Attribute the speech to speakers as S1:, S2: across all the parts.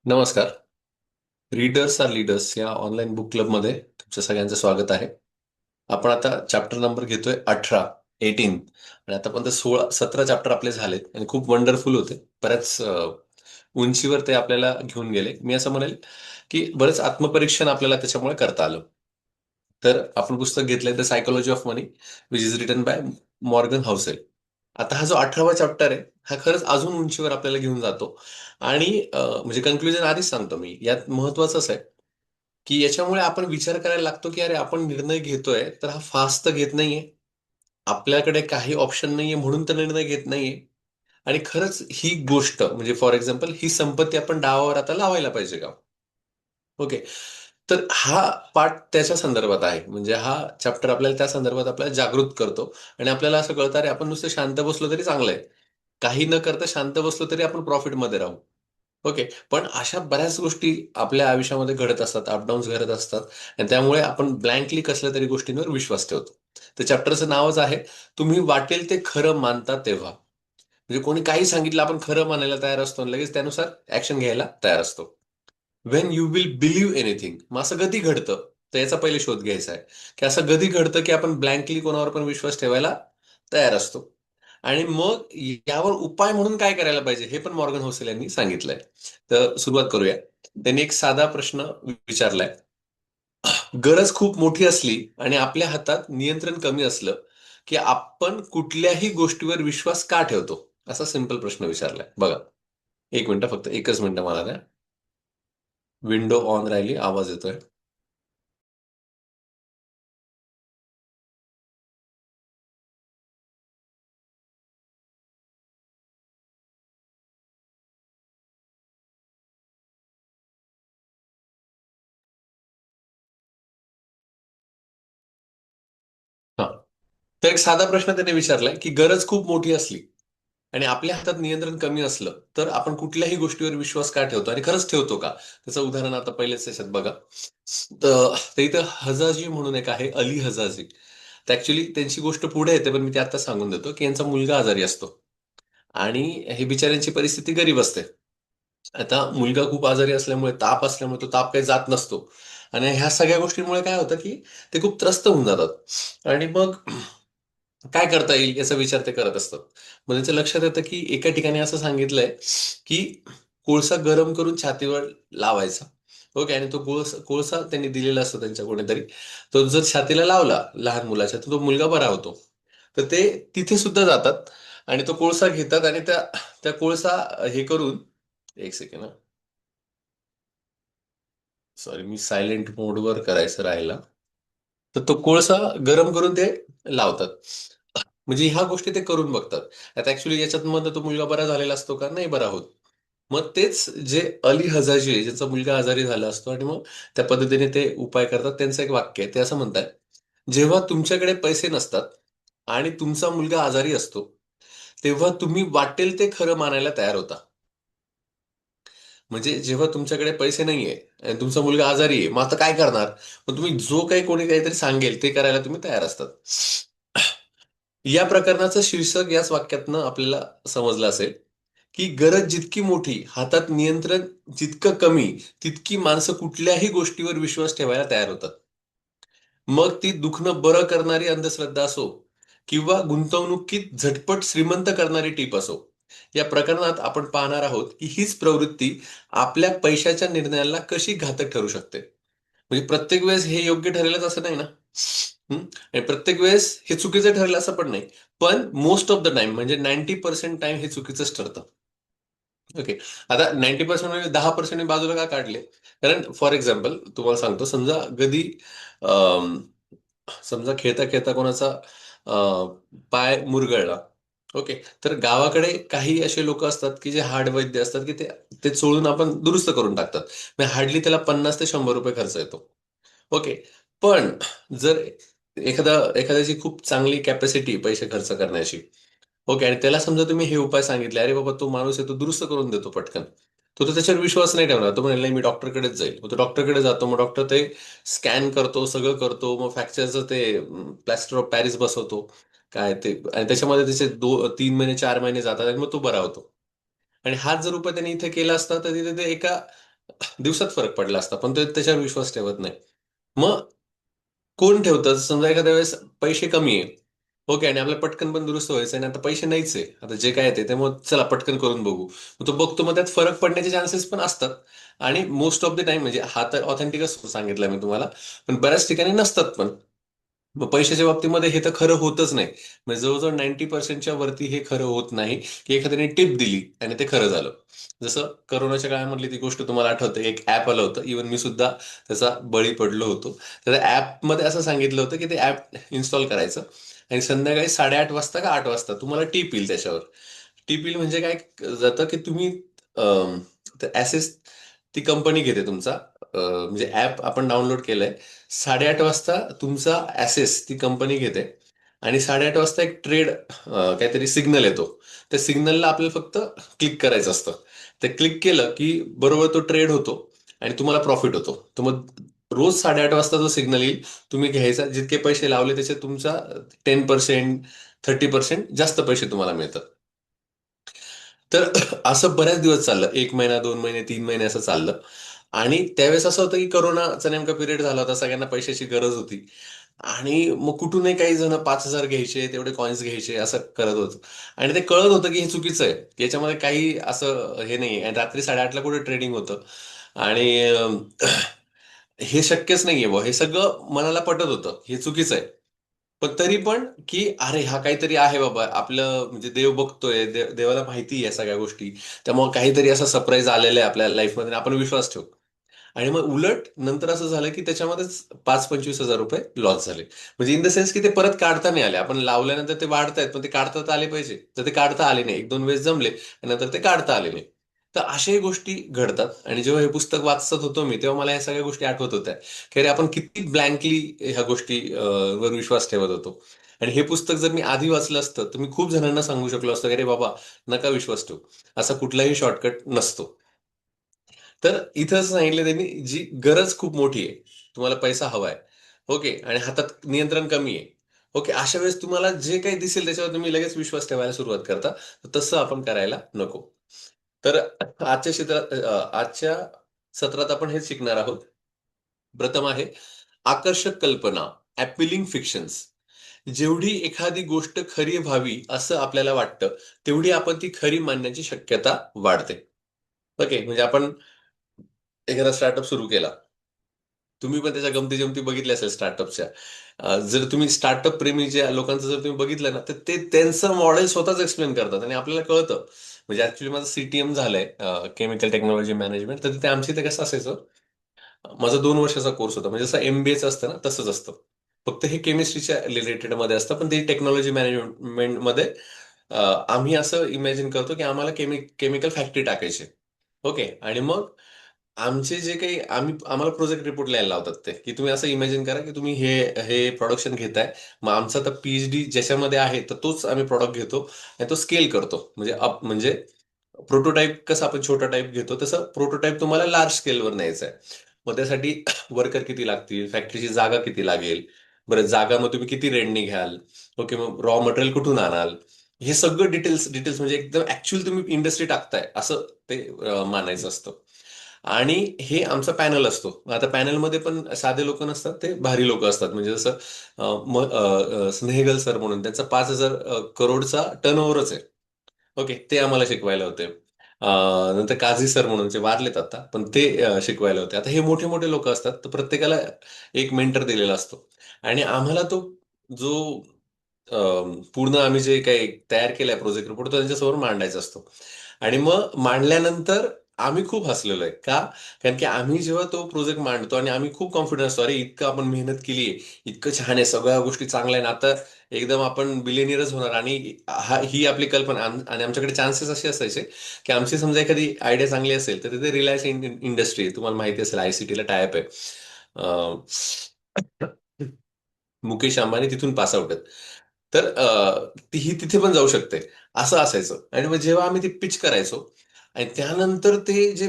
S1: नमस्कार. Readers R leaders या online book क्लबमध्ये तुमच्या सगळ्यांचं स्वागत आहे. आपण आता चॅप्टर नंबर घेतोय 18 आणि आतापर्यंत 17 चॅप्टर आपले झालेत आणि खूप वंडरफुल होते. बऱ्याच उंचीवर ते आपल्याला घेऊन गेले. मी असं म्हणेल की बरंच आत्मपरीक्षण आपल्याला त्याच्यामुळे करता आलं. तर आपण पुस्तक घेतलंय the psychology of money which is written by Morgan Housel. आता हा जो 18वा चॅप्टर आहे हा खरंच अजून उंचीवर आपल्याला घेऊन जातो. आणि म्हणजे कन्क्लुजन आधीच सांगतो मी, यात महत्वाचं असं आहे की याच्यामुळे आपण विचार करायला लागतो की अरे आपण निर्णय घेतोय तर हा फास्ट तर घेत नाहीये. आपल्याकडे काही ऑप्शन नाहीये म्हणून तर निर्णय घेत नाहीये. आणि खरंच ही गोष्ट म्हणजे फॉर एक्झाम्पल ही संपत्ती आपण डावावर आता लावायला पाहिजे का? ओके. तर हा पाठ त्याच्या संदर्भात आहे. म्हणजे हा चॅप्टर आपल्याला त्या संदर्भात आपल्याला जागृत करतो. आणि आपल्याला असं कळतं अरे आपण नुसतं शांत बसलो तरी चांगलं आहे. काही न करता शांत बसलो तरी आपण प्रॉफिटमध्ये राहू. ओके. पण अशा बऱ्याच गोष्टी आपल्या आयुष्यामध्ये घडत असतात, अपडाऊन्स घडत असतात. आणि त्यामुळे आपण ब्लँकली कसल्या तरी गोष्टींवर विश्वास ठेवतो. तर चॅप्टरचं नावच आहे, तुम्ही वाटेल ते खरं मानता तेव्हा. म्हणजे कोणी काही सांगितलं आपण खरं मानायला तयार असतो आणि लगेच त्यानुसार ऍक्शन घ्यायला तयार असतो. Wien you will believe anything. मग असं कधी घडतं? तर याचा पहिले शोध घ्यायचा आहे की असं कधी घडतं की आपण ब्लँकली कोणावर पण विश्वास ठेवायला तयार असतो. आणि मग यावर उपाय म्हणून काय करायला पाहिजे हे पण मॉर्गन होसेल यांनी सांगितलंय. तर सुरुवात करूया. त्यांनी एक साधा प्रश्न विचारलाय. गरज खूप मोठी असली आणि आपल्या हातात नियंत्रण कमी असलं की आपण कुठल्याही गोष्टीवर विश्वास का ठेवतो? असा सिंपल प्रश्न विचारलाय बघा. एक मिनिट, फक्त एकच मिनिटं मला द्या. विंडो ऑन राहिली, आवाज येतोय. हा. तर एक साधा प्रश्न त्याने विचारलाय की गरज खूप मोठी असली आणि आपल्या हातात नियंत्रण कमी असलं तर आपण कुठल्याही गोष्टीवर विश्वास का ठेवतो आणि खरंच ठेवतो का? त्याचं उदाहरण आता पहिलेच त्याच्यात बघा. तर इथं हजाजी म्हणून एक आहे, अली हजाजी. तर ऍक्च्युली त्यांची गोष्ट पुढे येते पण मी ते आता सांगून देतो की यांचा मुलगा आजारी असतो. आणि हे बिचाऱ्यांची परिस्थिती गरीब असते. आता मुलगा खूप आजारी असल्यामुळे, ताप असल्यामुळे तो ताप काही जात नसतो. आणि ह्या सगळ्या गोष्टींमुळे काय होतं की ते खूप त्रस्त होऊन जातात. आणि मग काय करता येईल याचा विचार ते करत असतात. मग त्यांच्या लक्षात येतं की एका ठिकाणी असं सांगितलंय की कोळसा गरम करून छातीवर लावायचा. ओके. आणि तो कोळसा कोळसा त्यांनी दिलेला असतो त्यांच्या कोणीतरी. तो जर छातीला लावला लहान मुलाच्या तर तो मुलगा बरा होतो. तर ते तिथे सुद्धा जातात आणि तो कोळसा घेतात आणि त्या त्या कोळसा हे करून, एक सेकंड, सॉरी मी सायलेंट मोडवर करायचं राहिला. तर तो कोळसा गरम करून ते लावतात. म्हणजे ह्या गोष्टी ते करून बघतात. आता ऍक्च्युली याच्यात मग तो मुलगा बरा झालेला असतो का? नाही बरा होत. मग तेच जे अली हजाजी आहे, ज्यांचा मुलगा आजारी झाला असतो आणि मग त्या पद्धतीने ते उपाय करतात, त्यांचं एक वाक्य आहे. ते असं म्हणतात, जेव्हा तुमच्याकडे पैसे नसतात आणि तुमचा मुलगा आजारी असतो तेव्हा तुम्ही वाटेल ते खरं मानायला तयार होता. म्हणजे जेव्हा तुमच्याकडे पैसे नाहीये आणि तुमचा मुलगा आजारी आहे, मग आता काय करणार? मग तुम्ही जो काही कोणी काहीतरी सांगेल ते करायला तुम्ही तयार असतात. या प्रकरणाचं शीर्षक याच वाक्यातनं आपल्याला समजलं असेल की गरज जितकी मोठी, हातात नियंत्रण जितकं कमी, तितकी माणसं कुठल्याही गोष्टीवर विश्वास ठेवायला तयार होतात. मग ती दुखणं बरं करणारी अंधश्रद्धा असो किंवा गुंतवणुकीत झटपट श्रीमंत करणारी टीप असो, या प्रकरणात आपण पाहणार आहोत की हीच प्रवृत्ती आपल्या पैशाच्या निर्णयाला कशी घातक ठरू शकते. म्हणजे प्रत्येक वेळेस हे योग्य ठरेलच असं नाही ना. आणि प्रत्येक वेळेस हे चुकीचं ठरेल असं पण नाही. पण मोस्ट ऑफ द टाइम म्हणजे 90% टाइम हे चुकीचंच ठरतं. ओके. आता 90% म्हणजे 10% मी बाजूला का काढले? कारण फॉर एक्झाम्पल तुम्हाला सांगतो, समजा कधी अम, समजा खेळता खेळता कोणाचा पाय मुरगळला. ओके. तर गावाकडे काही असे लोक असतात की जे हाडवैद्य असतात की ते ते चोळून आपण दुरुस्त करून टाकतात. म्हणजे हार्डली त्याला 50 ते 100 रुपये खर्च येतो. ओके. पण जर एखाद्याची खूप चांगली कॅपॅसिटी पैसे खर्च करण्याची. ओके. आणि त्याला समजा तुम्ही हे उपाय सांगितले, अरे बाबा तो माणूस आहे तो दुरुस्त करून देतो पटकन. तो तर त्याच्यावर विश्वास नाही ठेवणार. तो म्हणेल नाही मी डॉक्टरकडेच जाईल. मग तो डॉक्टरकडे जातो. मग डॉक्टर ते स्कॅन करतो, सगळं करतो. मग फ्रॅक्चरचं ते प्लॅस्टर ऑफ पॅरिस बसवतो. काय ते आणि त्याच्यामध्ये त्याचे 3 महिने 4 महिने जातात आणि मग तो बरा होतो. आणि हाच जर उपाय त्याने इथे केला असता तर तिथे ते एका दिवसात फरक पडला असता, पण ते त्याच्यावर विश्वास ठेवत नाही. मग कोण ठेवतं? समजा एखाद्या वेळेस पैसे कमी आहे, ओके, आणि आपल्याला पटकन पण दुरुस्त व्हायचं आणि आता पैसे नाहीच आहे, आता जे काय ते त्यामुळे चला पटकन करून बघू. मग तो बघतो, मग त्यात फरक पडण्याचे चान्सेस पण असतात. आणि मोस्ट ऑफ द टाइम, म्हणजे हा तर ऑथेंटिकच सांगितलं मी तुम्हाला, पण बऱ्याच ठिकाणी नसतात पण. मग पैशाच्या बाबतीमध्ये हे तर खरं होतच नाही. म्हणजे जवळजवळ 90% वरती हे खरं होत नाही, की एखाद्याने टिप दिली आणि ते खरं झालं. जसं करोनाच्या काळामधली ती गोष्ट तुम्हाला आठवते, एक ऍप आलं होतं, इव्हन मी सुद्धा त्याचा बळी पडलो होतो. तर त्या ऍपमध्ये असं सांगितलं होतं की ते ऍप इन्स्टॉल करायचं आणि संध्याकाळी 8:30 वाजता का 8 वाजता तुम्हाला टीप येईल त्याच्यावर. टीप येईल म्हणजे काय जातं की तुम्ही ऍसेस ती कंपनी घेते तुमचा, म्हणजे ऍप आपण डाउनलोड केलंय. 8:30 वाजता तुमचा ऍसेस ती कंपनी घेते आणि 8:30 वाजता एक ट्रेड काहीतरी सिग्नल येतो. त्या सिग्नलला आपल्याला फक्त क्लिक करायचं असतं. ते क्लिक केलं की बरोबर तो ट्रेड होतो आणि तुम्हाला प्रॉफिट होतो. तर मग रोज 8:30 वाजता जो सिग्नल येईल, तुम्ही घ्यायचा, जितके पैसे लावले त्याचे तुमचा 10%, 30% जास्त पैसे तुम्हाला मिळतात. तर असं बऱ्याच दिवस चाललं, 1 महिना, 2 महिने, 3 महिने असं चाललं. आणि त्यावेळेस असं होतं की करोनाचा नेमका पिरियड झाला होता, सगळ्यांना पैशाची गरज होती. आणि मग कुठूनही काही जण 5,000 घ्यायचे, तेवढे कॉइन्स घ्यायचे, असं करत होतं. आणि ते कळत होतं की हे चुकीचं आहे, याच्यामध्ये काही असं हे नाही. आणि रात्री 8:30ला कुठे ट्रेडिंग होतं. आणि हे शक्यच नाहीये बुवा, हे सगळं मनाला पटत होतं, हे चुकीचं आहे. पण तरी पण, की अरे हा काहीतरी आहे बाबा, आपलं म्हणजे देव बघतोय, देवाला माहिती आहे या सगळ्या गोष्टी. त्यामुळे काहीतरी असं सरप्राईज आलेलं आहे आपल्या लाईफमध्ये, आपण विश्वास ठेवू. आणि मग उलट नंतर असं झालं की त्याच्यामध्येच 5-25 हजार रुपये लॉस झाले. म्हणजे इन द सेन्स की ते परत काढता नाही आले. आपण लावल्यानंतर ते वाढतायत, पण ते काढता तर आले पाहिजे, तर ते काढता आले नाही. 1-2 वेळेस जमले आणि नंतर ते काढता आले नाही. तर अशाही गोष्टी घडतात. आणि जेव्हा हे पुस्तक वाचत होतो मी, तेव्हा मला ह्या सगळ्या गोष्टी आठवत होत्या, की अरे आपण किती ब्लँकली ह्या गोष्टी वर विश्वास ठेवत होतो. आणि हे पुस्तक जर मी आधी वाचलं असतं, तर मी खूप जणांना सांगू शकलो असतो की अरे बाबा, नका विश्वास ठेवू, असा कुठलाही शॉर्टकट नसतो. तर इथं असं सांगितलं त्यांनी, जी गरज खूप मोठी आहे, तुम्हाला पैसा हवाय, ओके, आणि हातात नियंत्रण कमी आहे, ओके, अशा वेळेस तुम्हाला जे काही दिसेल त्याच्यावर तुम्ही लगेच विश्वास ठेवायला सुरुवात करता. तर तसं आपण करायला नको. तर आजच्या सत्रात आपण हेच शिकणार आहोत. प्रथम आहे आकर्षक कल्पना, अपीलिंग फिक्शन्स. जेवढी एखादी गोष्ट खरी व्हावी असं आपल्याला वाटतं, तेवढी आपण ती खरी मानण्याची शक्यता वाढते. ओके, म्हणजे आपण एखादा स्टार्टअप सुरू केला, तुम्ही पण त्याच्या गमती जमती बघितल्या असेल स्टार्टअपच्या. जर तुम्ही स्टार्टअप प्रेमी ज्या लोकांचं जर तुम्ही बघितलं ना, तर ते त्यांचं मॉडेल स्वतःच एक्सप्लेन करतात आणि आपल्याला कळतं. म्हणजे ऍक्च्युली माझं सीटीएम झालंय, केमिकल टेक्नॉलॉजी मॅनेजमेंट. तर तिथे आमच्या इथे कसं असायचं, माझा 2 वर्षाचा कोर्स होता, म्हणजे जसं एमबीएचं असतं ना तसंच असतं. फक्त हे केमिस्ट्रीच्या रिलेटेड मध्ये असतं, पण ते टेक्नॉलॉजी मॅनेजमेंट मध्ये आम्ही असं इमॅजिन करतो की आम्हाला केमिकल फॅक्टरी टाकायची. ओके, आणि मग आमचे जे काही आम्हाला प्रोजेक्ट रिपोर्ट लिहायला लावतात ते, की तुम्ही असं इमॅजिन करा की तुम्ही हे हे प्रोडक्शन घेताय. मग आमचा तर पीएचडी ज्याच्यामध्ये आहे, तर तोच आम्ही प्रॉडक्ट घेतो आणि तो स्केल करतो. म्हणजे म्हणजे प्रोटोटाईप कसं आपण छोटा टाईप घेतो, तसं प्रोटोटाईप तुम्हाला लार्ज स्केलवर न्यायचं आहे. मग त्यासाठी वर्कर किती लागतील, फॅक्टरीची जागा किती लागेल, बरं जागा मग तुम्ही किती रेंटनी घ्याल, ओके, मग रॉ मटेरियल कुठून आणाल, हे सगळं डिटेल्स डिटेल्स, म्हणजे एकदम ऍक्च्युअल तुम्ही इंडस्ट्री टाकताय असं ते मानायचं असतं. आणि हे आमचा पॅनल असतो. आता पॅनलमध्ये पण साधे लोक नसतात, ते भारी लोक असतात. म्हणजे जसं स्नेहगल सर म्हणून, त्यांचा 5,000 करोडचा टर्नओव्हरच आहे. ओके, ते आम्हाला शिकवायला होते. नंतर काझी सर म्हणून, जे वारलेत आता, पण ते शिकवायला होते. आता हे मोठे मोठे लोक असतात, तर प्रत्येकाला एक मेंटर दिलेला असतो. आणि आम्हाला तो जो पूर्ण आम्ही जे काही तयार केलंय प्रोजेक्ट रिपोर्ट, तो त्यांच्यासमोर मांडायचा असतो. आणि मग मांडल्यानंतर आम्ही खूप हसलेलो आहे का, कारण की आम्ही जेव्हा तो प्रोजेक्ट मांडतो आणि आम्ही खूप कॉन्फिडन्स असतो, अरे इतकं आपण मेहनत केली आहे, इतकं छान आहे, सगळ्या गोष्टी चांगल्या आहेत, आता एकदम आपण बिलियनियरच होणार. आणि ही आपली कल्पना. आणि आमच्याकडे चान्सेस असे असायचे की आमची समजा एखादी आयडिया चांगली असेल, तर तिथे रिलायन्स इंडस्ट्री, तुम्हाला माहिती असेल, आयसीटीला टायप आहे. अं, मुकेश अंबानी तिथून पास आउट आहेत. तर तीही तिथे पण जाऊ शकते, असं असायचं. आणि मग जेव्हा आम्ही ती पिच करायचो, आणि त्यानंतर ते जे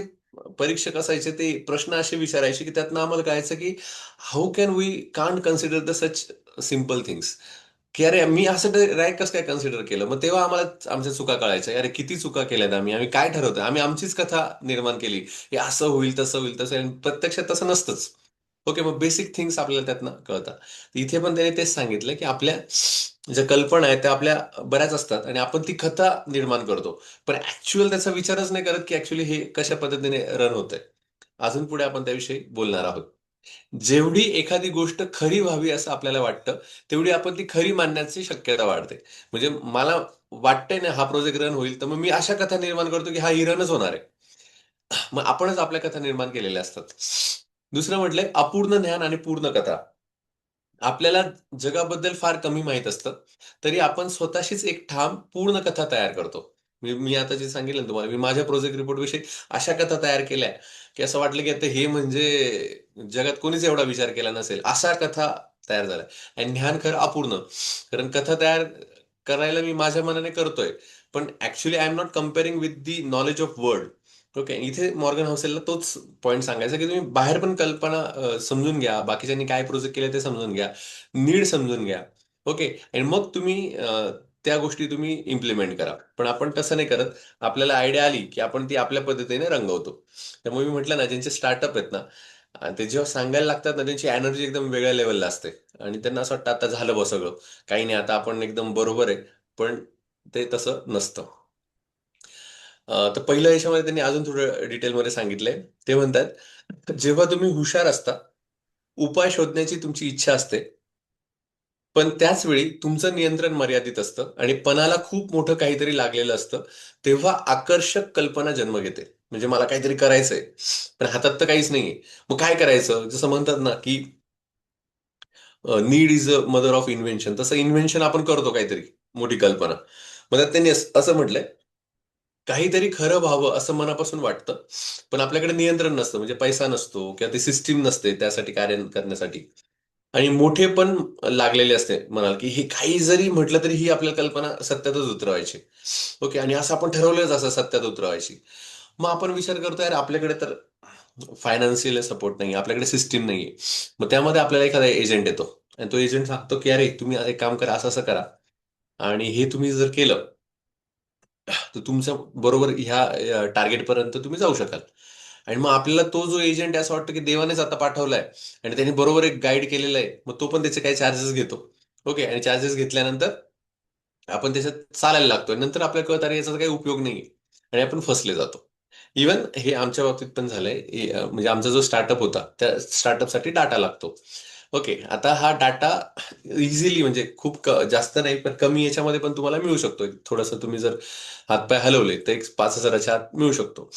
S1: परीक्षक असायचे, ते प्रश्न असे विचारायचे, की त्यातनं आम्हाला कळायचं की how can we can't consider the such simple things. की अरे मी असं रँक कसं काय कन्सिडर केलं. मग तेव्हा आम्हाला आमच्या चुका कळायच्या. अरे किती चुका केल्यात आम्ही आम्ही काय ठरवतोय, आम्ही आमचीच कथा निर्माण केली. हे असं होईल तसं होईल तसं होईल. प्रत्यक्षात तसं नसतंच. ओके, मग बेसिक थिंग्स आपल्याला त्यातनं कळतात. इथे पण त्याने तेच सांगितलं की आपल्या ज्या कल्पना आहेत त्या आपल्या बऱ्याच असतात आणि आपण ती कथा निर्माण करतो. पण ऍक्च्युअल त्याचा विचारच नाही करत की ऍक्च्युअली हे कशा पद्धतीने रन होतंय. अजून पुढे आपण त्याविषयी बोलणार आहोत. जेवढी एखादी गोष्ट खरी व्हावी असं आपल्याला वाटतं, तेवढी आपण ती खरी मानण्याची शक्यता वाढते. म्हणजे मला वाटतंय ना हा प्रोजेक्ट रन होईल, तर मग मी अशा कथा निर्माण करतो की हा ही रनच होणार आहे. मग आपणच आपल्या कथा निर्माण केलेल्या असतात. दुसरं म्हटलंय अपूर्ण ज्ञान आणि पूर्ण कथा. आपल्याला जगाबद्दल फार कमी माहीत असतं, तरी आपण स्वतःशीच एक ठाम पूर्ण कथा तयार करतो. मी मी आता जे सांगितलं ना तुम्हाला, मी माझ्या प्रोजेक्ट रिपोर्टविषयी अशा कथा तयार केल्या, की असं वाटलं की आता हे म्हणजे जगात कोणीच एवढा विचार केला नसेल, अशा कथा तयार झाल्या. आणि ज्ञान खरं अपूर्ण. कारण कथा तयार करायला मी माझ्या मनाने करतोय, पण actually I am not comparing with the knowledge of world. Okay, इथे मॉर्गन हौसेलला तोच पॉईंट सांगायचा की तुम्ही बाहेर पण कल्पना समजून घ्या, बाकीच्यांनी काय प्रोजेक्ट केले ते समजून घ्या, नीड समजून घ्या. ओके, आणि मग तुम्ही त्या गोष्टी तुम्ही इम्प्लिमेंट करा. पण आपण तसं नाही करत. आपल्याला आयडिया आली की आपण ती आपल्या पद्धतीने रंगवतो. त्यामुळे मी म्हटलं ना, ज्यांचे स्टार्टअप आहेत ना, ते जेव्हा सांगायला लागतात ना, त्यांची एनर्जी एकदम वेगळ्या लेवलला असते. आणि त्यांना असं वाटतं आता झालं बस सगळं, काही नाही आता आपण एकदम बरोबर आहे. पण ते तसं नसतं. तर पहिल्या याच्यामध्ये त्यांनी अजून थोडं डिटेलमध्ये सांगितलंय. ते म्हणतात, जेव्हा तुम्ही हुशार असता, उपाय शोधण्याची तुमची इच्छा असते, पण त्याच वेळी तुमचं नियंत्रण मर्यादित असतं आणि पणाला खूप मोठं काहीतरी लागलेलं असतं, तेव्हा आकर्षक कल्पना जन्म घेते. म्हणजे मला काहीतरी करायचंय, पण हातात तर काहीच नाहीये. मग काय करायचं? जसं म्हणतात ना, की need is a mother of invention. तसं इन्व्हेन्शन आपण करतो काहीतरी, मोठी कल्पना. मग त्यात त्यांनी असं म्हटलंय, काहीतरी खरं व्हावं असं मनापासून वाटतं, पण आपल्याकडे नियंत्रण नसतं. म्हणजे पैसा नसतो किंवा ती सिस्टीम नसते त्यासाठी कार्य करण्यासाठी. आणि मोठे पण लागलेले असते म्हणाल, की हे काही जरी म्हटलं तरी ही आपल्या कल्पना सत्यातच उतरवायची. ओके, आणि असं आपण ठरवलंच असं सत्यात उतरवायची. मग आपण विचार करतो यार आपल्याकडे तर फायनान्शियल सपोर्ट नाही, आपल्याकडे सिस्टीम नाहीये. मग त्यामध्ये आपल्याला एखादा एजंट येतो आणि तो एजंट सांगतो की अरे तुम्ही एक काम करा, असं असं करा, आणि हे तुम्ही जर केलं तर तुमच्या बरोबर ह्या टार्गेट पर्यंत तुम्ही जाऊ शकाल. आणि मग आपल्याला तो जो एजंट आहे असं वाटतं की देवानेच आता पाठवलाय आणि त्यांनी बरोबर एक गाईड केलेलं आहे. मग तो पण त्याचे काही चार्जेस घेतो. ओके, आणि चार्जेस घेतल्यानंतर आपण त्याच्यात चालायला लागतोय. नंतर आपल्याला कळत अरे याचा काही उपयोग नाहीये आणि आपण फसले जातो. इवन हे आमच्या बाबतीत पण झालंय. म्हणजे आमचा जो स्टार्टअप होता त्या स्टार्टअपसाठी डाटा लागतो. ओके, आता हा डाटा इझिली म्हणजे खूप जास्त नाही पण कमी याच्यामध्ये पण तुम्हाला मिळू शकतो. थोडंसं तुम्ही जर हातपाय हलवले तर एक 5,000च्या आत मिळू शकतो.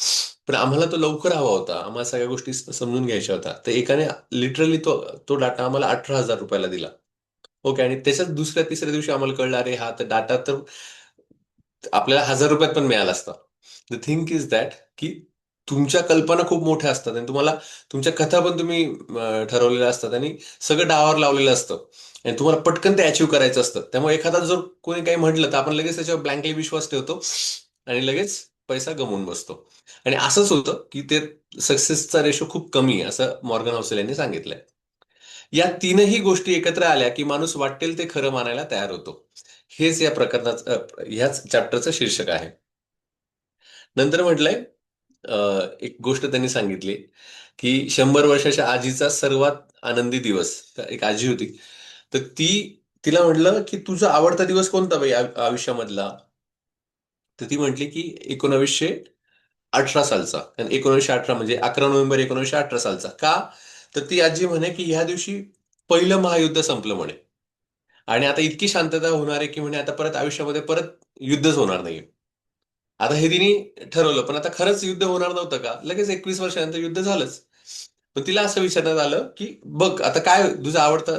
S1: पण आम्हाला तो लवकर हवा होता. आम्हाला सगळ्या गोष्टी समजून घ्यायच्या होत्या. तर एकाने लिटरली तो तो डाटा आम्हाला ₹18,000 दिला. ओके, आणि त्याच्याच दुसऱ्या तिसऱ्या दिवशी आम्हाला कळलं अरे हा तर डाटा तर आपल्याला ₹1,000 पण मिळाला असता. द थिंक इज दॅट की तुमच्या कल्पना खूप मोठ्या असतात आणि तुम्हाला तुमच्या कथा पण तुम्ही ठरवलेल्या असतात आणि सगळं डावावर लावलेलं असतं आणि तुम्हाला पटकन ते अचीव्ह करायचं असतं. त्यामुळे एखादा जर कोणी काही म्हटलं तर आपण लगेच त्याच्यावर ब्लँकली विश्वास ठेवतो आणि लगेच पैसा गमवून बसतो. आणि असंच होतं की ते सक्सेसचा रेशो खूप कमी आहे असं मॉर्गन हौसेल यांनी सांगितलंय. या तीनही गोष्टी एकत्र आल्या की माणूस वाटेल ते खरं मानायला तयार होतो. हेच या प्रकरणाचं ह्याच चॅप्टरचं शीर्षक आहे. नंतर म्हटलंय, एक गोष्ट त्यांनी सांगितली की 100 वर्षाच्या आजीचा सर्वात आनंदी दिवस. एक आजी होती. तर तिला म्हटलं की तुझा आवडता दिवस कोणता बाई आयुष्यामधला. तर ती म्हटली की 1918 सालचा. आणि 1918 म्हणजे 11 नोव्हेंबर 1918 सालचा. का? तर ती आजी म्हणे की ह्या दिवशी पहिलं महायुद्ध संपलं म्हणे. आणि आता इतकी शांतता होणार आहे की म्हणे आता परत आयुष्यामध्ये परत युद्धच होणार नाही. आता हे तिने ठरवलं, पण आता खरंच युद्ध होणार नव्हतं का? लगेच 21 वर्षानंतर युद्ध झालंच. पण तिला असं विचारण्यात आलं की बघ आता काय तुझा आवडता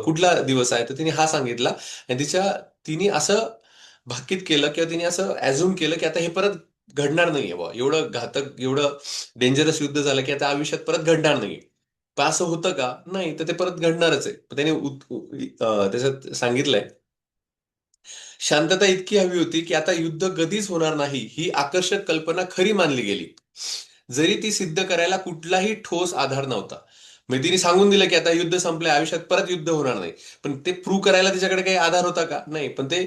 S1: कुठला दिवस आहे, तर तिने हा सांगितला. आणि तिने असं भाकीत केलं किंवा तिने असं ऍझ्युम केलं की आता हे परत घडणार नाहीये बुवा. एवढं घातक एवढं डेंजरस युद्ध झालं की आता आयुष्यात परत घडणार नाहीये. पण असं होतं का? नाही, तर ते परत घडणारच आहे. पण त्याने त्याच्यात सांगितलंय, शांतता इतकी हवी होती की आता युद्ध कधीच होणार नाही ही आकर्षक कल्पना खरी मानली गेली, जरी ती सिद्ध करायला कुठलाही ठोस आधार नव्हता. म्हणजे तिने सांगून दिलं की आता युद्ध संपलंय, आयुष्यात परत युद्ध होणार नाही. पण ते प्रूव्ह करायला तिच्याकडे काही आधार होता का? नाही. पण ते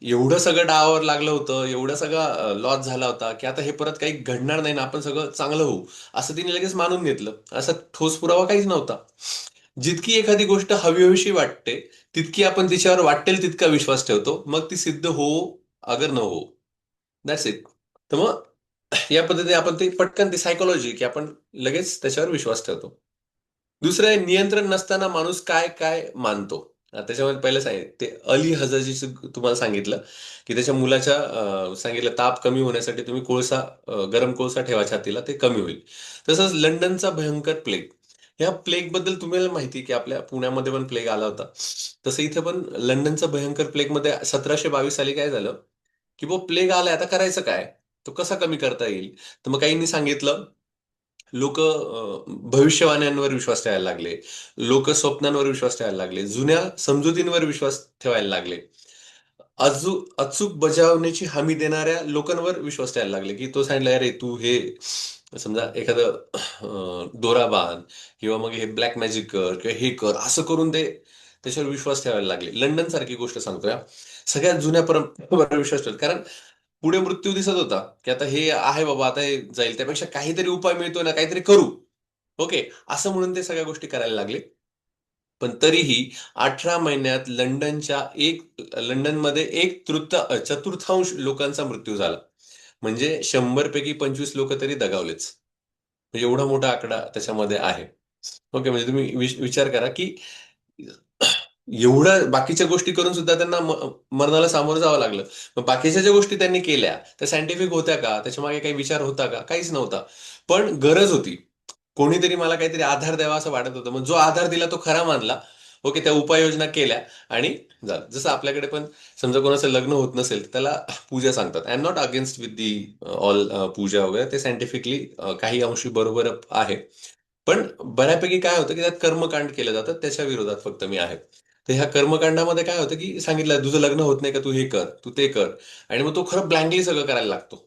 S1: एवढं सगळं डावावर लागलं होतं, एवढं सगळं लॉस झाला होता, की आता हे परत काही घडणार नाही ना, आपण सगळं चांगलं होऊ, असं तिने लगेच मानून घेतलं. असा ठोस पुरावा काहीच नव्हता. जितकी एखादी गोष्ट हवीहवीशी वाटते, तितकी आपण तिच्यावर वाटेल तितका विश्वास ठेवतो. मग ती सिद्ध हो, अगर न हो. That's it. तर मग या पद्धतीने आपण ते पटकन ती सायकोलॉजी की आपण लगेच त्याच्यावर विश्वास ठेवतो. दुसरं आहे, नियंत्रण नसताना माणूस काय काय मानतो. त्याच्यामध्ये पहिलं ते अली हजाजीचं तुम्हाला सांगितलं की त्याच्या मुलाच्या सांगितलं ताप कमी होण्यासाठी तुम्ही कोळसा, गरम कोळसा ठेवा छातीला, ते कमी होईल. तसंच लंडनचा भयंकर प्लेग. ह्या प्लेग बद्दल तुम्हाला माहिती की आपल्या पुण्यामध्ये पण प्लेग आला होता. तसं इथे पण लंडनचा भयंकर प्लेग मध्ये 1722 साली काय झालं की प्लेग आलाय, आता करायचं काय? तो कसा कमी करता येईल? तर मग काहींनी सांगितलं, लोक भविष्यवाण्यांवर विश्वास ठेवायला लागले, लोक स्वप्नांवर विश्वास ठेवायला लागले, जुन्या समजुतींवर विश्वास ठेवायला लागले, अचूक बजावण्याची हमी देणाऱ्या लोकांवर विश्वास ठेवायला लागले, की तो सांगितलं अरे तू हे समजा एखादं दोरा बांध, किंवा मग हे ब्लॅक मॅजिक कर, किंवा हे कर, असं करून ते त्याच्यावर विश्वास ठेवायला लागले. लंडन सारखी गोष्ट सांगतोय हा. सगळ्यात जुन्या परंपरेवर विश्वास ठेवला, कारण पुढे मृत्यू दिसत होता, की आता हे आहे बाबा, आता हे जाईल, त्यापेक्षा काहीतरी उपाय मिळतोय ना, काहीतरी करू. ओके, असं म्हणून ते सगळ्या गोष्टी करायला लागले. पण तरीही 18 महिन्यात लंडनमध्ये चतुर्थांश लोकांचा मृत्यू झाला. म्हणजे 100 पैकी 25 लोक तरी दगावलेच. म्हणजे एवढा मोठा आकडा त्याच्यामध्ये आहे. ओके, म्हणजे तुम्ही विचार करा की एवढं बाकीच्या गोष्टी करून सुद्धा त्यांना मरणाला सामोरं जावं लागलं. मग बाकीच्या ज्या गोष्टी त्यांनी केल्या त्या सायंटिफिक होत्या का? त्याच्या मागे काही विचार होता का? काहीच नव्हता. पण गरज होती. कोणीतरी मला काहीतरी आधार द्यावा असं वाटत होतं. मग जो आधार दिला तो खरा मानला. ओके, त्या उपाययोजना केल्या आणि झालं. जसं आपल्याकडे पण समजा कोणाचं लग्न होत नसेल तर त्याला पूजा सांगतात. I am not against with the all puja वगैरे, ते सायंटिफिकली काही अंशी बरोबर आहे. पण बऱ्यापैकी काय होतं की त्यात कर्मकांड केलं जातं, त्याच्या विरोधात फक्त मी आहे. तर ह्या कर्मकांडामध्ये काय होतं की सांगितलं तुझं लग्न होत नाही का, तू हे कर, तू ते कर, आणि मग तो खरं ब्लँकली सगळं करायला लागतो.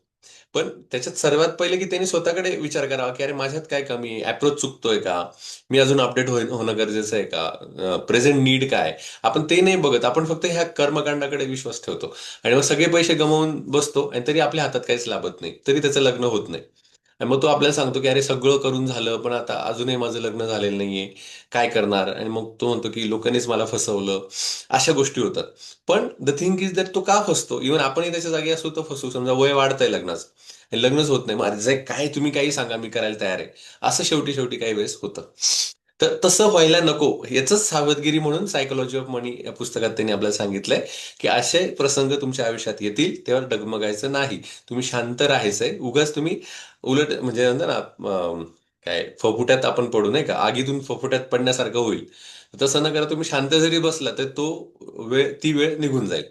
S1: पण त्याच्यात सर्वात पहिले की त्यांनी स्वतःकडे विचार करावा की अरे माझ्यात काय कमी आहे, अप्रोच चुकतोय का, मी अजून अपडेट होणं गरजेचं आहे का, प्रेझेंट नीड काय. आपण ते नाही बघत, आपण फक्त ह्या कर्मकांडाकडे विश्वास ठेवतो. आणि मग सगळे पैसे गमावून बसतो आणि तरी आपल्या हातात काहीच लाभत नाही, तरी त्याचं लग्न होत नाही. आणि मग तो आपल्याला सांगतो की अरे सगळं करून झालं पण आता अजूनही माझं लग्न झालेलं नाहीये, काय करणार? आणि मग तो म्हणतो की लोकांनीच मला फसवलं. अशा गोष्टी होतात. पण द थिंग इज दॅट तो का फसतो? इव्हन आपणही त्याच्या जागी असतो तर फसू. समजा वय वाढतंय लग्नाचं आणि लग्नच होत नाही, माझं काय तुम्ही काही सांगा मी करायला तयार आहे, असं शेवटी शेवटी काही वेळेस होतं. तर तसं व्हायला नको, याच सावधगिरी म्हणून सायकोलॉजी ऑफ मनी या पुस्तकात त्यांनी आपल्याला सांगितलंय की असे प्रसंग तुमच्या आयुष्यात येतील तेव्हा डगमगायचं नाही. तुम्ही शांत राहायचंय. उगाच तुम्ही उलट म्हणजे म्हणतात ना, काय फफुट्यात आपण पडू नाही का, आगीतून फफुट्यात पडण्यासारखं होईल. तसं न करा, तुम्ही शांत जरी बसला तर ती वेळ निघून जाईल.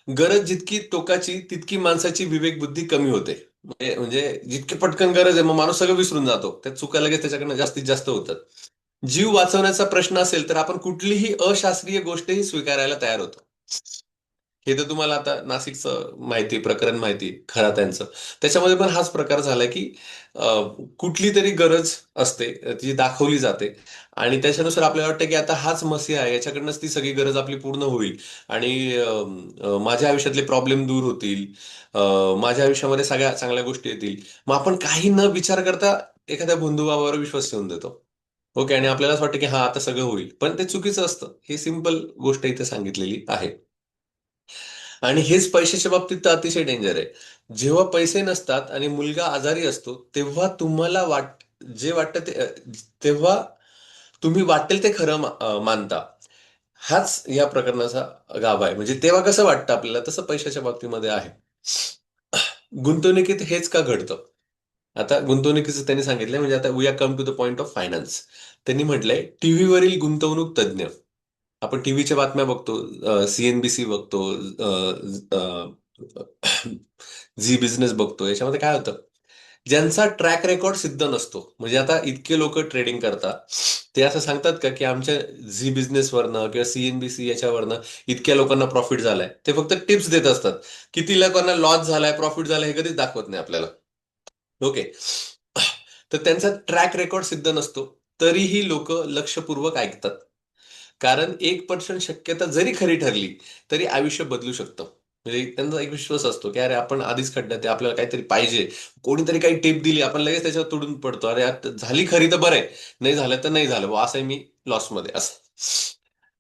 S1: गरज जितकी टोकाची तितकी माणसाची विवेक बुद्धी कमी होते. म्हणजे जितकी पटकन गरज आहे मग माणूस सगळं विसरून जातो, त्यात चुका लगेच त्याच्याकडनं जास्तीत जास्त होतात. जीव वाचवण्याचा प्रश्न असेल तर आपण कुठलीही अशास्त्रीय गोष्टही स्वीकारायला तयार होतो. हे तर तुम्हाला आता नाशिकचं माहिती, प्रकरण माहिती खरा त्यांचं. त्याच्यामध्ये पण हाच प्रकार झालाय की कुठली तरी गरज असते, ती दाखवली जाते, आणि त्याच्यानुसार आपल्याला वाटतं की आता हाच मसीहा आहे, याच्याकडनंच ती सगळी गरज आपली पूर्ण होईल, आणि माझ्या आयुष्यातले प्रॉब्लेम दूर होतील, माझ्या आयुष्यामध्ये सगळ्या चांगल्या गोष्टी येतील. मग आपण काही न विचार करता एखाद्या बंधुभावावर विश्वास ठेवून देतो. ओके, आणि आपल्यालाच वाटतं की हा आता सगळं होईल, पण ते चुकीचं असतं. ही सिंपल गोष्ट इथे सांगितलेली आहे. आणि हेच पैशाच्या बाबतीत तर अतिशय डेंजर आहे. जेव्हा पैसे नसतात आणि मुलगा आजारी असतो, तेव्हा तुम्हाला जे वाटतं तेव्हा तुम्ही वाटेल ते खरं मानता. हाच या प्रकरणाचा गाभा आहे. म्हणजे तेव्हा कसं वाटतं आपल्याला, तसं पैशाच्या बाबतीमध्ये आहे. गुंतवणुकीत हेच का घडतं? आता गुंतवणुकीचं त्यांनी सांगितलंय, म्हणजे आता we are come to the point of finance. त्यांनी म्हटलंय टीव्हीवरील गुंतवणूक तज्ज्ञ. आपण टीव्हीच्या बातम्या बघतो, सीएनबीसी बघतो, झी बिझनेस बघतो. याच्यामध्ये काय होतं, ज्यांचा ट्रॅक रेकॉर्ड सिद्ध नसतो, म्हणजे आता इतके लोक ट्रेडिंग करतात, ते असं सांगतात का की आमच्या झी बिझनेसवरनं किंवा सीएनबीसी याच्यावरनं इतक्या लोकांना प्रॉफिट झालाय. ते फक्त टिप्स देत असतात. किती लोकांना लॉस झालाय, प्रॉफिट झालाय, हे कधीच दाखवत नाही आपल्याला. ओके. तर त्यांचा ट्रॅक रेकॉर्ड सिद्ध नसतो. तरीही लोक लक्षपूर्वक ऐकतात. कारण 1% शक्यता जरी खरी ठरली तरी आयुष्य बदलू शकतं. म्हणजे त्यांचा एक विश्वास असतो की अरे आपण आधीच खड्ड्यात आहे, आपल्याला काहीतरी पाहिजे. कोणीतरी काही टिप दिली, आपण लगेच त्याच्यावर तुडून पडतो. अरे आता झाली खरी तर बरं आहे, नाही झालं तर नाही झालं बुवा, असं आहे, मी लॉसमध्ये असं.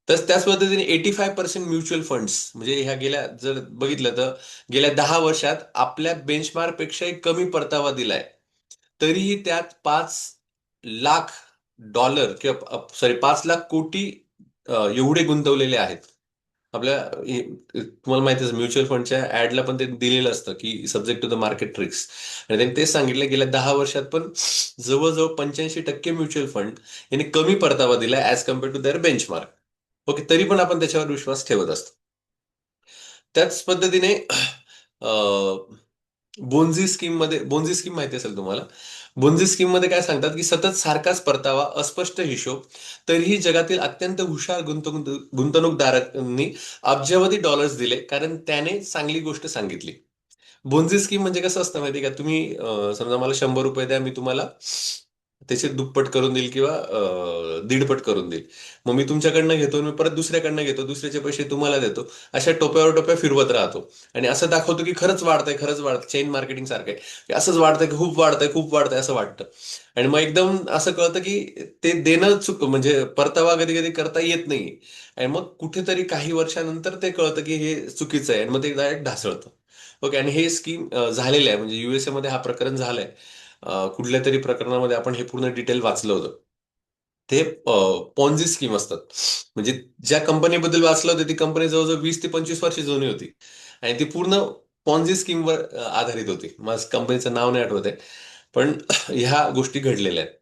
S1: तर त्याच पद्धतीने 85% म्युच्युअल फंड्स म्हणजे ह्या गेल्या जर बघितलं तर गेल्या 10 वर्षात आपल्या बेंचमार्क पेक्षाही कमी परतावा दिलाय. तरीही त्यात $5 लाख किंवा सॉरी 5 लाख कोटी एवढे गुंतवलेले आहेत. आपल्या तुम्हाला माहिती आहे म्युच्युअल फंडच्या ऍडला पण ते दिलेलं असतं की subject to the market tricks. आणि त्यांनी तेच सांगितलं गेल्या 10 वर्षात पण जवळजवळ 85% म्युच्युअल फंड यांनी कमी परतावा दिलाय as compared to their benchmark. Okay, तरी पण आपण त्याच्यावर विश्वास ठेवत असतो. त्याच पद्धतीने बोन्झी स्कीम माहिती असेल तुम्हाला. बोन्झी स्कीम मध्ये काय सांगतात की सतत सारखाच परतावा, अस्पष्ट हिशोब, तरीही जगातील अत्यंत हुशार गुंतवणूकदारांनी अब्जावधी डॉलर्स दिले कारण त्याने चांगली गोष्ट सांगितली. बोन्झी स्कीम म्हणजे कसं असतं माहिती का, तुम्ही समजा मला 100 रुपये द्या, मी तुम्हाला त्याचे दुप्पट करून देईल किंवा दीडपट करून देईल. मग मी तुमच्याकडनं घेतो, मी परत दुसऱ्याकडनं घेतो, दुसऱ्याचे पैसे तुम्हाला देतो. अशा टोप्यावर टोप्या फिरवत राहतो आणि असं दाखवतो की खरंच वाढतंय, खरंच वाढतं. चेन मार्केटिंग सारखं आहे की असंच वाढतंय, की खूप वाढतंय, खूप वाढतंय असं वाटतं. आणि मग एकदम असं कळतं की ते देणं चुक म्हणजे परतावा कधी कधी करता येत नाही. आणि मग कुठेतरी काही वर्षानंतर ते कळतं की हे चुकीचं आहे आणि मग ते डायरेक्ट ढासळतं. ओके, आणि हे स्कीम झालेलं आहे म्हणजे युएसए मध्ये हा प्रकरण झालंय. कुठल्या तरी प्रकरणामध्ये आपण हे पूर्ण डिटेल वाचलं होतं. ते पॉन्झी स्कीम असतात. म्हणजे ज्या कंपनीबद्दल वाचलं होतं ती कंपनी जवळजवळ 20 ते 25 वर्ष जुनी होती आणि ती पूर्ण पॉन्झी स्कीमवर आधारित होती. माझं कंपनीचं नाव नाही आठवत आहे, पण ह्या गोष्टी घडलेल्या आहेत.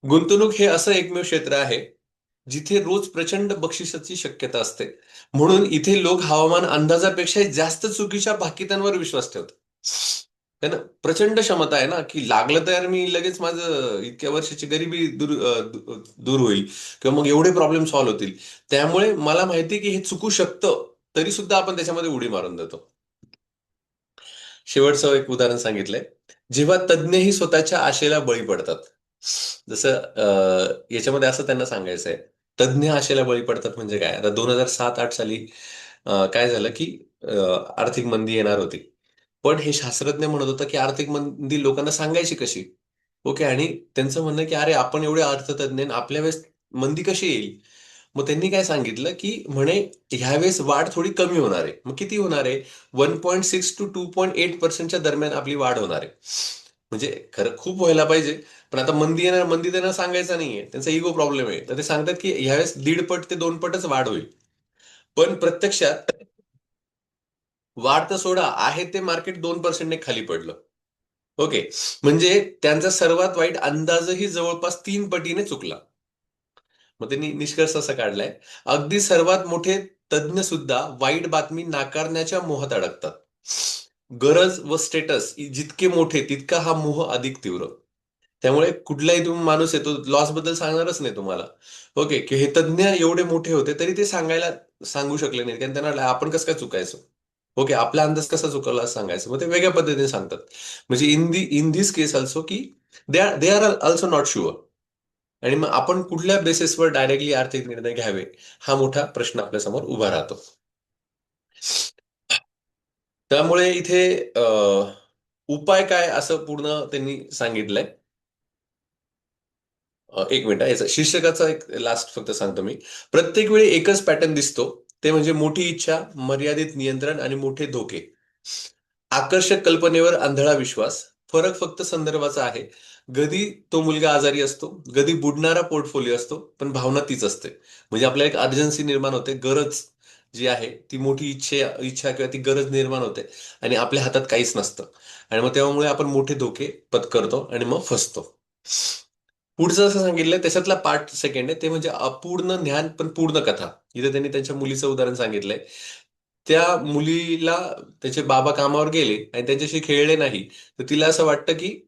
S1: गुंतवणूक हे असं एकमेव क्षेत्र आहे जिथे रोज प्रचंड बक्षिसाची शक्यता असते. म्हणून इथे लोक हवामान अंदाजापेक्षा जास्त चुकीच्या भाकितांवर विश्वास ठेवतात. है ना, प्रचंड क्षमता आहे ना की लागलं तर मी लगेच माझं इतक्या वर्षाची गरिबी दूर होईल किंवा मग एवढे प्रॉब्लेम सॉल्व्ह होतील. त्यामुळे मला माहिती की हे चुकू शकतं, तरी सुद्धा आपण त्याच्यामध्ये उडी मारून देतो. शेवटचं एक उदाहरण सांगितलंय. जेव्हा तज्ज्ञही स्वतःच्या आशेला बळी पडतात. जसं याच्यामध्ये असं त्यांना सांगायचं आहे. तज्ज्ञ आशेला बळी पडतात म्हणजे काय? आता 2007-8 साली काय झालं की आर्थिक मंदी येणार होती. पण हे शास्त्रज्ञ म्हणत होतं की आर्थिक मंदी लोकांना सांगायची कशी? ओके, आणि त्यांचं म्हणणं की अरे आपण एवढे अर्थतज्ञ आणि आपल्या वेळेस मंदी कशी येईल? मग त्यांनी काय सांगितलं की म्हणे ह्यावेळेस वाढ थोडी कमी होणार आहे. मग किती होणार आहे? 1.6 to 2.8% दरम्यान आपली वाढ होणार आहे. म्हणजे खरं खूप व्हायला पाहिजे. पण आता मंदी येणार, मंदी त्यांना सांगायचं नाहीये, त्यांचा इगो प्रॉब्लेम आहे. तर ते सांगतात की ह्यावेळेस 1.5 ते 2 पटच वाढ होईल. पण प्रत्यक्षात वाढ तर सोडा, आहे ते मार्केट 2% खाली पडलं. ओके, म्हणजे त्यांचा सर्वात वाईट अंदाजही जवळपास 3 पटीने चुकला. मग त्यांनी निष्कर्ष असा काढलाय, अगदी सर्वात मोठे तज्ञ सुद्धा वाईट बातमी नाकारण्याच्या मोहात अडकतात. गरज व स्टेटस जितके मोठे तितका हा मोह अधिक तीव्र. त्यामुळे कुठलाही तुम्ही माणूस आहे तो लॉस बद्दल सांगणारच नाही तुम्हाला. ओके, की हे तज्ञ एवढे मोठे होते तरी ते सांगू शकले नाही कारण त्यांना वाटलं, आपण कसं काय चुकायचं. ओके, आपला अंदाज कसा चुकवला असं सांगायचं. मग ते वेगळ्या पद्धतीने सांगतात. म्हणजे इन दिस केस ऑल्सो की they are also not sure. आणि मग आपण कुठल्या बेसिसवर डायरेक्टली आर्थिक निर्णय घ्यावे, हा मोठा प्रश्न आपल्यासमोर उभा राहतो. त्यामुळे इथे उपाय काय असं पूर्ण त्यांनी सांगितलंय. 1 मिनिट याचा शीर्षकाचा एक लास्ट फक्त सांगतो मी. प्रत्येक वेळी एकच पॅटर्न दिसतो, ते म्हणजे मोठी इच्छा, मर्यादित नियंत्रण आणि मोठे धोके. आकर्षक कल्पनेवर आंधळा विश्वास. फरक फक्त संदर्भाचा आहे. कधी तो मुलगा आजारी असतो, कधी बुडणारा पोर्टफोलिओ असतो, पण भावना तीच असते. म्हणजे आपल्याला एक अर्जन्सी निर्माण होते, गरज जी आहे ती मोठी इच्छा किंवा ती गरज निर्माण होते आणि आपल्या हातात काहीच नसतं. आणि मग त्यामुळे आपण मोठे धोके पत्करतो आणि मग फसतो. पुढचं असं सांगितलंय त्याच्यातला पार्ट सेकंड आहे ते म्हणजे अपूर्ण ज्ञान पण पूर्ण कथा. इथे त्यांनी त्यांच्या मुलीचं उदाहरण सांगितलंय. त्या मुलीला त्याचे बाबा कामावर गेले आणि त्यांच्याशी खेळले नाही, तर तिला असं वाटतं की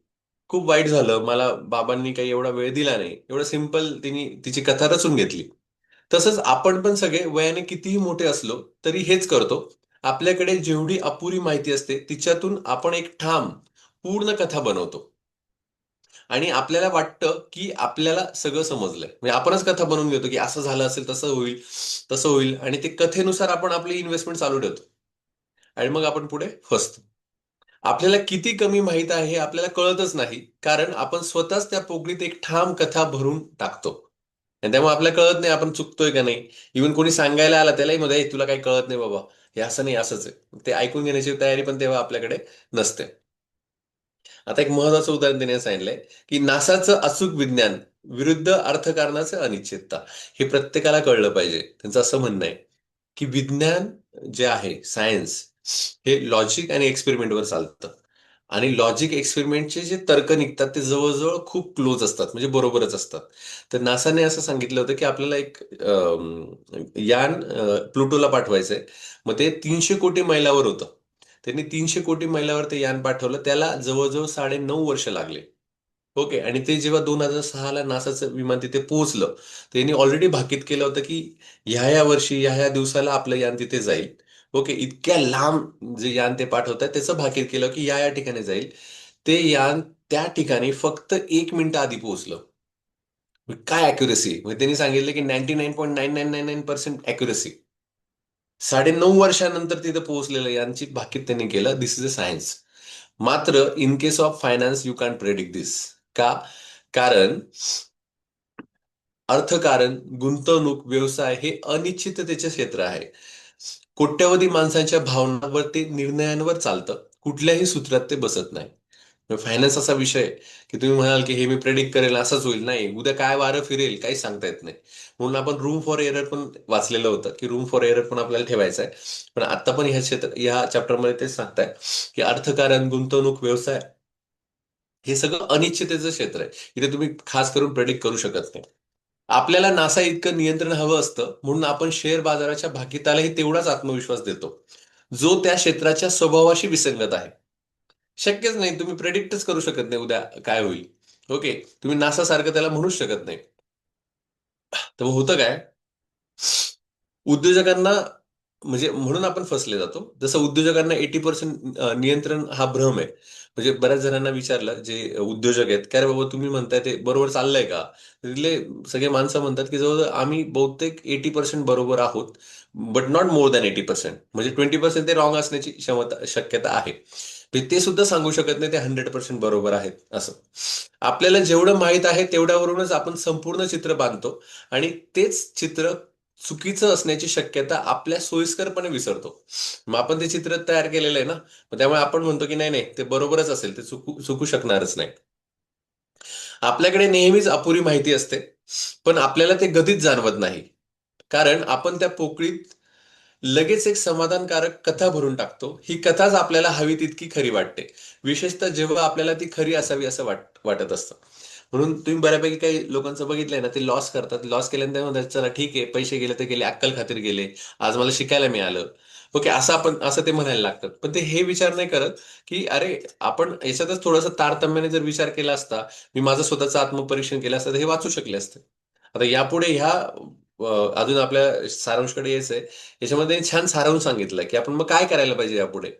S1: खूप वाईट झालं, मला बाबांनी काही एवढा वेळ दिला नाही. एवढं सिंपल तिने तिची कथा रचून घेतली. तसंच आपण पण सगळे वयाने कितीही मोठे असलो तरी हेच करतो. आपल्याकडे जेवढी अपुरी माहिती असते तिच्यातून आपण एक ठाम पूर्ण कथा बनवतो. आणि आपल्याला वाटतं की आपल्याला सगळं समजलंय, म्हणजे आपणच कथा बनवून घेतो की असं झालं असेल, तसं होईल, तसं होईल, आणि ते कथेनुसार आपण आपली इन्व्हेस्टमेंट चालू ठेवतो आणि मग आपण पुढे फसतो. आपल्याला किती कमी माहित आहे हे आपल्याला कळतच नाही, कारण आपण स्वतःच त्या पोकळीत एक ठाम कथा भरून टाकतो. आणि त्यामुळे आपल्याला कळत नाही आपण चुकतोय का नाही. इव्हन कोणी सांगायला आला त्यालाही मध्ये तुला काही कळत नाही बाबा, हे असं नाही असंच आहे, ते ऐकून घेण्याची तयारी पण तेव्हा आपल्याकडे नसते. आता एक महत्वाचं उदाहरण देण्यास सांगितलंय की नासाचं अचूक विज्ञान विरुद्ध अर्थकारणाचं अनिश्चितता. हे प्रत्येकाला कळलं पाहिजे. त्यांचं असं म्हणणं आहे की विज्ञान जे आहे, सायन्स, हे लॉजिक आणि एक्सपेरिमेंटवर चालतं. आणि लॉजिक एक्सपेरिमेंटचे जे तर्क निघतात ते जवळजवळ खूप क्लोज असतात, म्हणजे बरोबरच असतात. तर नासाने असं सांगितलं होतं की आपल्याला एक यान प्लुटोला पाठवायचंय. मग ते 300 कोटी मैलावर होतं. त्यांनी 300 कोटी मैलावर ते यान पाठवलं, त्याला जवळजवळ 9.5 वर्ष लागले. ओके. आणि ते जेव्हा 2006ला नासाचं विमान तिथे पोहोचलं, त्यांनी ऑलरेडी भाकीत केलं होतं की ह्या वर्षी ह्या दिवसाला आपलं यान तिथे जाईल. ओके. इतक्या लांब जे यान ते पाठवतात त्याचं भाकीत केलं की या ठिकाणी जाईल. ते यान त्या ठिकाणी फक्त 1 मिनिट आधी पोहोचलं. काय अॅक्युरेसी, म्हणजे त्यांनी सांगितलं की 99.9999% अॅक्युरेसी. 9.5 वर्षानंतर तिथे पोहोचलेलं यांची भाकीत त्यांनी केलं. This is a science. मात्र in case of finance you can predict this. का? कारण अर्थकारण, गुंतवणूक, व्यवसाय हे अनिश्चिततेचे क्षेत्र आहे. कोट्यवधी माणसांच्या भावनांवर, निर्णयांवर चालतं. कुठल्याही सूत्रात ते बसत नाही. फायनान्स असा विषय आहे की तुम्ही म्हणाल की हे मी प्रेडिक्ट करेल असंच होईल, नाही, उद्या काय वारं फिरेल काही सांगता येत नाही. म्हणून आपण रूम फॉर एरर पण वाचलेलं होतं की रूम फॉर एरर पण आपल्याला ठेवायचं आहे. पण आता पण ह्या चॅप्टरमध्ये तेच सांगताय की अर्थकारण, गुंतवणूक, व्यवसाय हे सगळं अनिश्चिततेचं क्षेत्र आहे. इथे तुम्ही खास करून प्रेडिक्ट करू शकत नाही. आपल्याला नासा इतकं नियंत्रण हवं असतं, म्हणून आपण शेअर बाजाराच्या भाकीतालाही तेवढाच आत्मविश्वास देतो, जो त्या क्षेत्राच्या स्वभावाशी विसंगत आहे. शक्यच नाही, तुम्ही प्रेडिक्टच करू शकत नाही उद्या काय होईल. ओके. तुम्ही नासा सारखं त्याला म्हणूच शकत नाही. तर मग होतं काय, उद्योजकांना, म्हणजे म्हणून आपण फसले जातो. जसं उद्योजकांना 80% नियंत्रण हा भ्रम आहे. म्हणजे बऱ्याच जणांना विचारलं जे उद्योजक आहेत, काय रे बाबा तुम्ही म्हणताय ते बरोबर चाललंय का? तिथले सगळे माणसं म्हणतात की जवळ आम्ही बहुतेक 80% बरोबर आहोत, बट नॉट मोर दॅन 80%. म्हणजे 20% ते रॉंग असण्याची शक्यता आहे. म्हणजे ते सुद्धा सांगू शकत नाही ते 100% बरोबर आहेत असं. आपल्याला जेवढं माहित आहे तेवढ्यावरूनच आपण संपूर्ण चित्र बांधतो, आणि तेच चित्र चुकीचं असण्याची शक्यता आपल्या सोयीस्करपणे विसरतो. मग आपण ते चित्र तयार केलेलं आहे ना, मग त्यामुळे आपण म्हणतो की नाही नाही ते बरोबरच असेल, ते चुकू चुकू शकणारच नाही. आपल्याकडे नेहमीच अपुरी माहिती असते, पण आपल्याला ते गतीच जाणवत नाही. कारण आपण त्या पोकळीत लगेच एक समाधानकारक कथा भरून टाकतो. ही कथाच आपल्याला हवी तितकी खरी वाटते. विशेषतः जेव्हा आपल्याला ती खरी असावी असं वाटत असतं. म्हणून तुम्ही बऱ्यापैकी काही लोकांचं बघितलंय ना, ते लॉस करतात. लॉस केल्यानंतर म्हणतात चला ठीक आहे, पैसे गेले तर गेले, अक्कल खातीर गेले, आज मला शिकायला मिळालं. ओके, असं ते म्हणायला लागतात. पण ते हे विचार नाही करत की अरे, आपण याच्यातच थोडंसं तारतम्याने जर विचार केला असता, मी माझं स्वतःचं आत्मपरीक्षण केलं असतं, तर हे वाचू शकले असते. आता यापुढे अजून आपल्या सारांशकडे यायचंय. याच्यामध्ये छान सारांश सांगितलंय की आपण मग काय करायला पाहिजे यापुढे.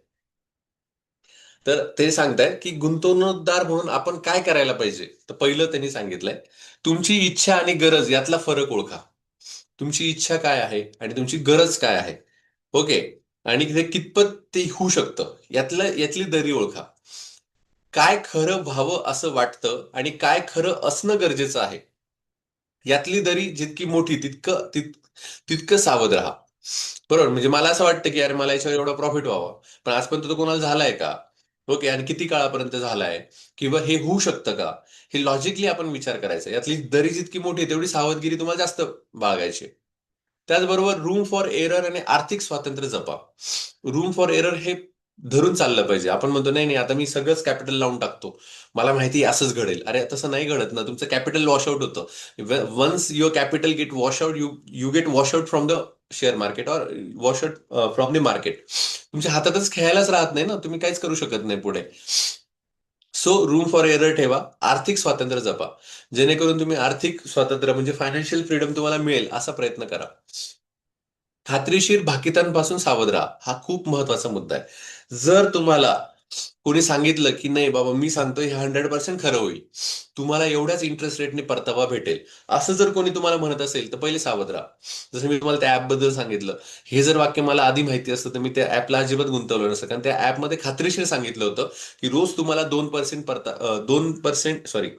S1: तर ते सांगतायत की गुंतवणूकदार म्हणून आपण काय करायला पाहिजे. तर पहिलं त्यांनी सांगितलंय, तुमची इच्छा आणि गरज यातला फरक ओळखा. तुमची इच्छा काय आहे आणि तुमची गरज काय आहे. ओके. आणि ते कितपत ते होऊ शकतं यातली दरी ओळखा. काय खरं व्हावं असं वाटतं आणि काय खरं असणं गरजेचं आहे, यातली दरी जितकी मोठी तितकं सावध राहा. बरोबर. म्हणजे मला असं वाटतं की अरे मला याच्यावर एवढा प्रॉफिट व्हावा, पण आजपर्यंत तो कोणाला झालाय का? ओके. आणि किती काळापर्यंत झालाय, किंवा हे होऊ शकतं का? हे लॉजिकली आपण विचार करायचा. यातली दरी जितकी मोठी आहे तेवढी सावधगिरी तुम्हाला जास्त बाळगायची. त्याचबरोबर रूम फॉर एरर आणि आर्थिक स्वातंत्र्य जपा. रूम फॉर एरर हे धरून चाललं पाहिजे. आपण म्हणतो नाही नाही, आता मी सगळंच कॅपिटल लावून टाकतो, मला माहिती आहे असंच घडेल. अरे तसं नाही घडत ना, तुमचं कॅपिटल वॉश आउट होतं. Once your capital get wash out, you get wash out from the share market और wash out from the market. तुमच्या हातातच खेळायलाच राहत नाही ना, तुम्ही काहीच करू शकत नाही पुढे. सो रूम फॉर एरर ठेवा, आर्थिक स्वातंत्र्य जपा. जेणेकरून तुम्ही आर्थिक स्वातंत्र्य म्हणजे फायनान्शियल फ्रीडम तुम्हाला मिळेल असा प्रयत्न करा. खात्रीशीर भाकितांपासून सावध राहा. हा खूप महत्वाचा मुद्दा आहे. जर तुम्हाला कोणी सांगितलं की नाही बाबा मी सांगतोय हे 100% खरं होईल, तुम्हाला एवढ्याच इंटरेस्ट रेटने परतावा भेटेल, असं जर कोणी तुम्हाला म्हणत असेल तर पहिले सावध राहा. जसं मी तुम्हाला त्या ॲपबद्दल सांगितलं, हे जर वाक्य मला आधी माहिती असतं तर मी त्या ॲपला अजिबात गुंतवलं नसतं, कारण त्या ॲपमध्ये खात्रीशीर सांगितलं होतं की रोज तुम्हाला 2% 2%, सॉरी,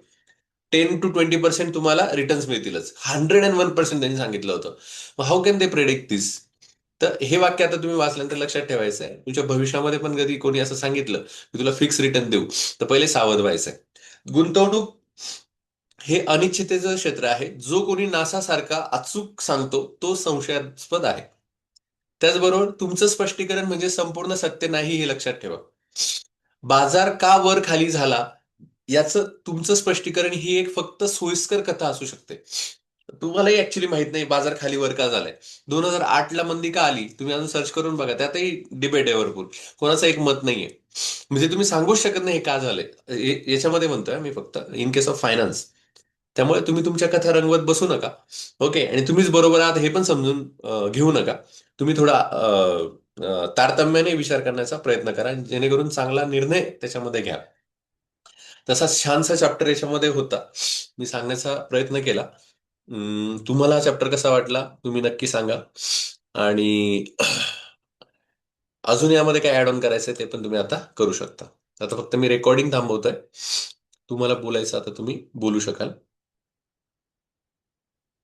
S1: 10 to 20% तुम्हाला रिटर्न्स मिळतीलच. 101% त्यांनी सांगितलं होतं. हाऊ कॅन दे प्रेडिक्ट दिस? तर हे वाक्य आता तुम्ही वाचल्यानंतर लक्षात ठेवायचं आहे. तुमच्या भविष्यामध्ये पण कधी कोणी असं सांगितलं की तुला फिक्स रिटर्न देऊ, तर पहिले सावध व्हायचंय. गुंतवणूक हे अनिश्चिततेचं क्षेत्र आहे. जो कोणी नासा सारखा अचूक सांगतो तो संशयास्पद आहे. त्याचबरोबर तुमचं स्पष्टीकरण म्हणजे संपूर्ण सत्य नाही हे लक्षात ठेवा. बाजार का वर खाली झाला याचं तुमचं स्पष्टीकरण ही एक फक्त सोयीस्कर कथा असू शकते. तुम्हालाही ऍक्च्युली माहित नाही बाजार खाली वर का झालाय. 2008 ला मंदी का आली, तुम्ही अजून सर्च करून बघा, त्यातही डिबेट आहे भरपूर. कोणाचं एक मत नाहीये. म्हणजे तुम्ही सांगूच शकत नाही हे का झालंय. याच्यामध्ये म्हणतोय मी फक्त इन केस ऑफ फायनान्स. त्यामुळे तुम्ही तुमच्या कथा रंगवत बसू नका. ओके, आणि तुम्हीच बरोबर आहात हे पण समजून घेऊ नका. तुम्ही थोडा तारतम्याने विचार करण्याचा प्रयत्न करा, जेणेकरून चांगला निर्णय त्याच्यामध्ये घ्या. तसा छानसा चॅप्टर याच्यामध्ये होता, मी सांगण्याचा प्रयत्न केला. तुम्हाला हा चॅप्टर कसा वाटला तुम्ही नक्की सांगा. आणि अजून यामध्ये काय ऍड ऑन करायचंय ते पण तुम्ही आता करू शकता. आता फक्त मी रेकॉर्डिंग थांबवतोय. तुम्हाला बोलायचं आता तुम्ही बोलू शकाल.